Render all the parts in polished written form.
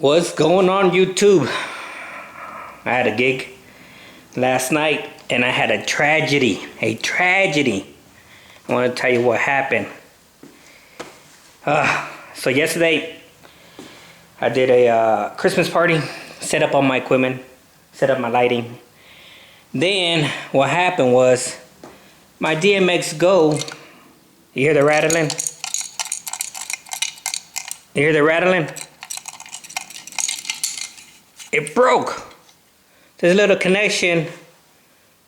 What's going on YouTube? I had a gig last night and I had a tragedy. I want to tell you what happened. So yesterday I did a Christmas party, set up all my equipment, set up my lighting. Then what happened was my DMX Go, you hear the rattling? You hear the rattling? It broke. This little connection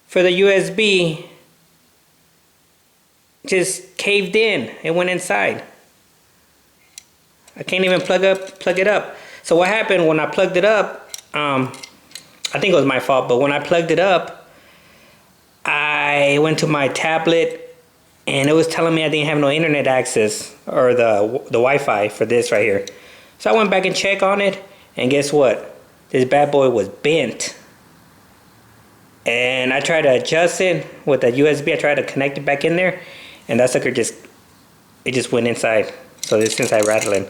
for the USB just caved in. It went inside. I can't even plug it up. So what happened when I plugged it up, I think it was my fault, but when I plugged it up, I went to my tablet and it was telling me I didn't have no internet access or the Wi-Fi for this right here. So I went back and checked on it, and guess what? This bad boy was bent. And I tried to adjust it with the USB. I tried to connect it back in there, and that sucker just went inside. So it's inside rattling.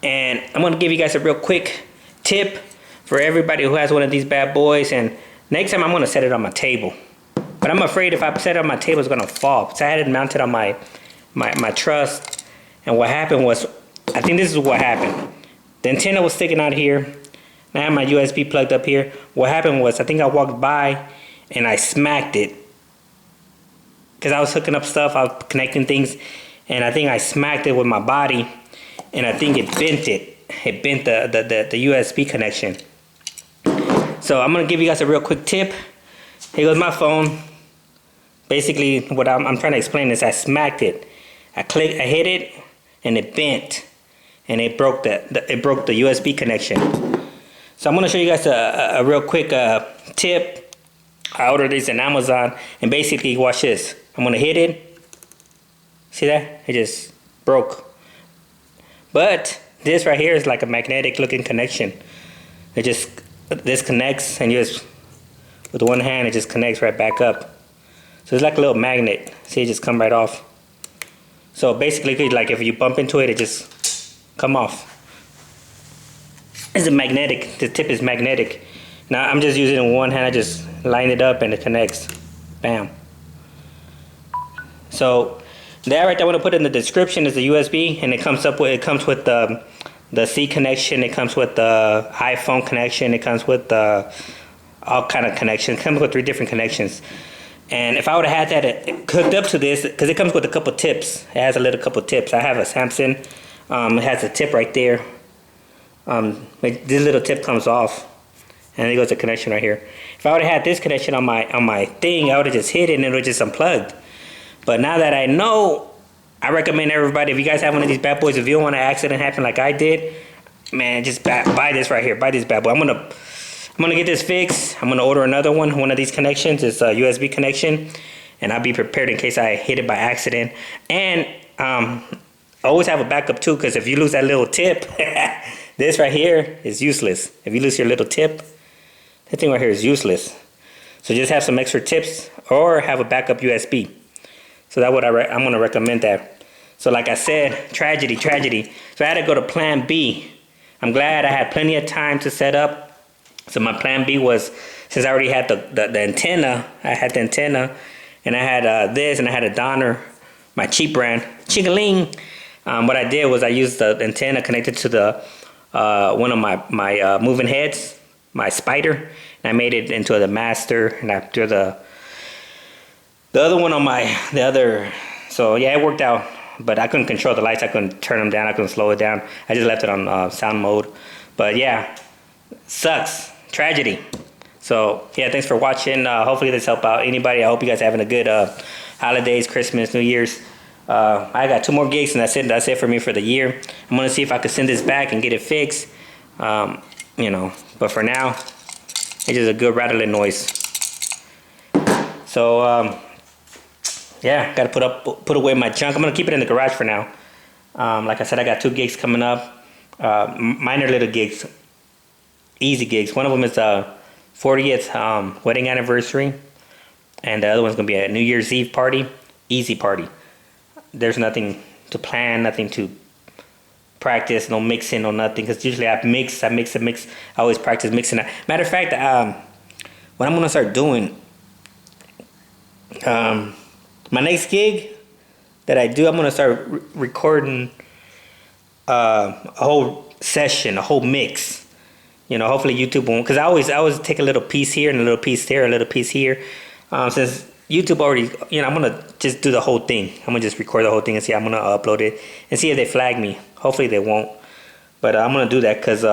And I'm gonna give you guys a real quick tip for everybody who has one of these bad boys. And next time I'm gonna set it on my table. But I'm afraid if I set it on my table, it's gonna fall. So I had it mounted on my truss. And what happened was, I think this is what happened. The antenna was sticking out here. I had my USB plugged up here. What happened was, I think I walked by and I smacked it. Because I was hooking up stuff, I was connecting things, and I think I smacked it with my body, and I think it bent it. It bent the USB connection. So I'm gonna give you guys a real quick tip. Here goes my phone. Basically, what I'm trying to explain is I smacked it. I hit it, and it bent, and it broke the USB connection. So I'm going to show you guys a real quick tip. I ordered this on Amazon, and basically watch this. I'm going to hit it. See that? It just broke. But this right here is like a magnetic looking connection. It just disconnects, and just with one hand it just connects right back up. So it's like a little magnet. See, it just come right off. So basically, like if you bump into it, it just come off. It's a magnetic. The tip is magnetic. Now I'm just using it in one hand. I just line it up and it connects. Bam. So that right there, I want to put in the description is the USB, and it comes with the C connection. It comes with the iPhone connection. It comes with all kind of connections. It comes with 3 different connections. And if I would have had that hooked up to this, because it comes with a couple tips. It has a little couple tips. I have a Samsung. It has a tip right there. This little tip comes off, and there goes the connection right here. If I would have had this connection on my thing, I would have just hit it and it would just unplugged. But now that I know, I recommend everybody, if you guys have one of these bad boys, if you don't want an accident happen like I did, man, just buy this right here. Buy this bad boy. I'm gonna get this fixed. I'm gonna order another one of these connections. It's a USB connection, and I'll be prepared in case I hit it by accident. And always have a backup too, because if you lose that little tip, this right here is useless. If you lose your little tip, that thing right here is useless. So just have some extra tips or have a backup USB. So that's what I'm going to recommend that. So like I said, tragedy. So I had to go to plan B. I'm glad I had plenty of time to set up. So my plan B was, since I already had the antenna, I had the antenna, and I had this, and I had a Donner, my cheap brand, Ching-a-ling. What I did was I used the antenna connected to the one of my moving heads, my spider, and I made it into the master, and I threw the other one on the other. So yeah, it worked out, but I couldn't control the lights. I couldn't turn them down. I couldn't slow it down. I just left it on sound mode. But yeah, sucks, tragedy. So yeah, thanks for watching. Hopefully this helped out anybody. I hope you guys are having a good holidays, Christmas, New Year's. I got 2 more gigs, and that's it for me for the year. I'm gonna see if I can send this back and get it fixed. You know, but for now, it's just a good rattling noise. So yeah, gotta put away my junk. I'm gonna keep it in the garage for now. Like I said, I got 2 gigs coming up. Minor little gigs, easy gigs. One of them is 40th wedding anniversary, and the other one's gonna be a New Year's Eve party, easy party. There's nothing to plan, nothing to practice, no mixing, no nothing. Because usually I mix. I always practice mixing. Matter of fact, what I'm gonna start doing, my next gig that I do, I'm gonna start recording a whole session, a whole mix. You know, hopefully YouTube won't, because I always take a little piece here and a little piece there, a little piece here. Since YouTube already, you know, I'm gonna just do the whole thing. I'm gonna just record the whole thing and see. I'm gonna upload it and see if they flag me. Hopefully they won't, but I'm gonna do that because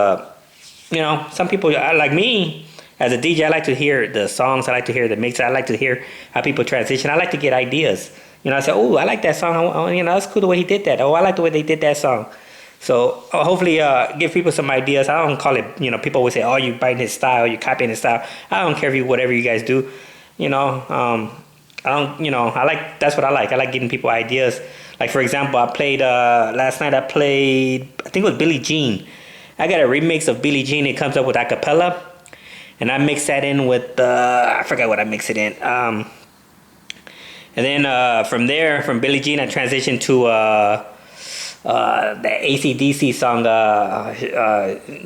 you know, some people like me as a DJ. I like to hear the songs. I like to hear the mix. I like to hear how people transition. I like to get ideas. You know, I say, oh, I like that song. You know, that's cool the way he did that. Oh, I like the way they did that song. So hopefully give people some ideas. I don't call it, you know, people always say, oh, you biting his style, you copying his style. I don't care if you, whatever you guys do, you know. I don't, you know, that's what I like. I like giving people ideas. Like, for example, I played, last night I think it was Billie Jean. I got a remix of Billie Jean. It comes up with acapella. And I mix that in with, I forgot what I mix it in. And then from there, from Billie Jean, I transitioned to the AC/DC song,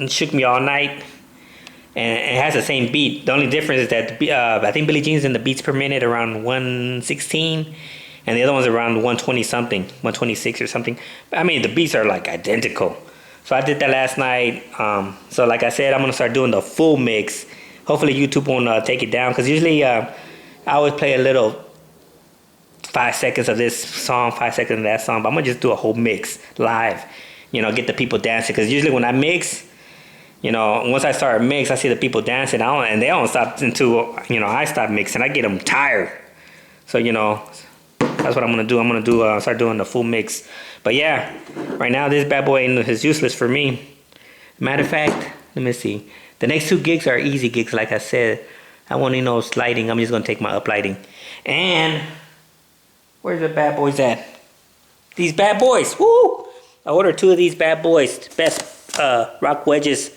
Shook Me All Night, and it has the same beat. The only difference is that I think Billie Jean's in the beats per minute around 116, and the other one's around 120 something, 126 or something. I mean, the beats are like identical. So I did that last night. So like I said, I'm gonna start doing the full mix. Hopefully YouTube won't take it down, because usually I always play a little 5 seconds of this song, 5 seconds of that song, but I'm gonna just do a whole mix live, you know, get the people dancing. Because usually when I mix, you know, once I start a mix, I see the people dancing, and they don't stop until, you know, I stop mixing. I get them tired. So, you know, that's what I'm gonna do. I'm gonna start doing the full mix. But yeah, right now this bad boy is useless for me. Matter of fact, let me see. The next 2 gigs are easy gigs, like I said. I want no sliding. I'm just gonna take my up lighting. And where's the bad boys at? These bad boys, woo! I ordered 2 of these bad boys, best rock wedges,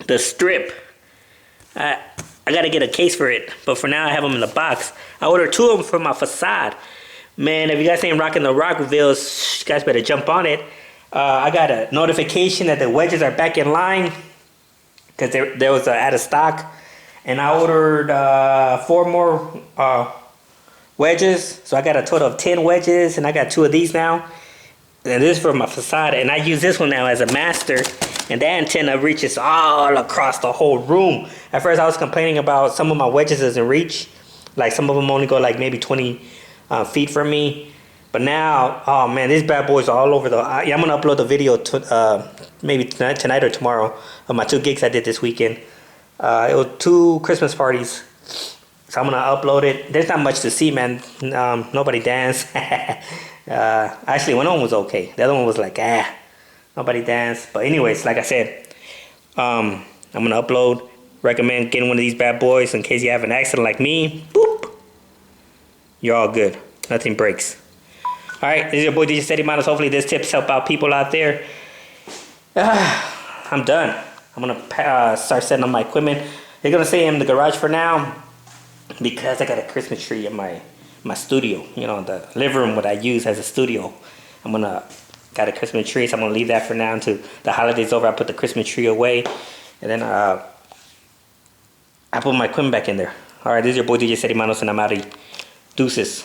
the strip. I gotta get a case for it, but for now I have them in the box. I ordered 2 of them for my facade. Man, if you guys ain't rocking the Rockvilles, you guys better jump on it. I got a notification that the wedges are back in line, because there was out of stock. And I ordered 4 more wedges, so I got a total of 10 wedges, and I got 2 of these now. And this is for my facade, and I use this one now as a master, and that antenna reaches all across the whole room. At first I was complaining about some of my wedges doesn't reach, like some of them only go like maybe 20 feet from me. But now, oh man, these bad boys are all over the, yeah, I'm gonna upload the video maybe tonight or tomorrow of my 2 gigs I did this weekend. It was 2 Christmas parties. So I'm gonna upload it. There's not much to see, man. Nobody danced. Actually, one of them was okay. The other one was like, nobody danced. But anyways, like I said, I'm gonna upload. Recommend getting one of these bad boys in case you have an accident like me. Boop. You're all good. Nothing breaks. All right, this is your boy DJ Steady Models. Hopefully this tips help out people out there. I'm done. I'm gonna start setting up my equipment. They're gonna stay in the garage for now, because I got a Christmas tree in my studio. You know, the living room what I use as a studio. Got a Christmas tree, so I'm gonna leave that for now until the holidays over. I put the Christmas tree away, and then I put my equipment back in there. All right, this is your boy DJ Steady Manos, and I'm out of Deuces.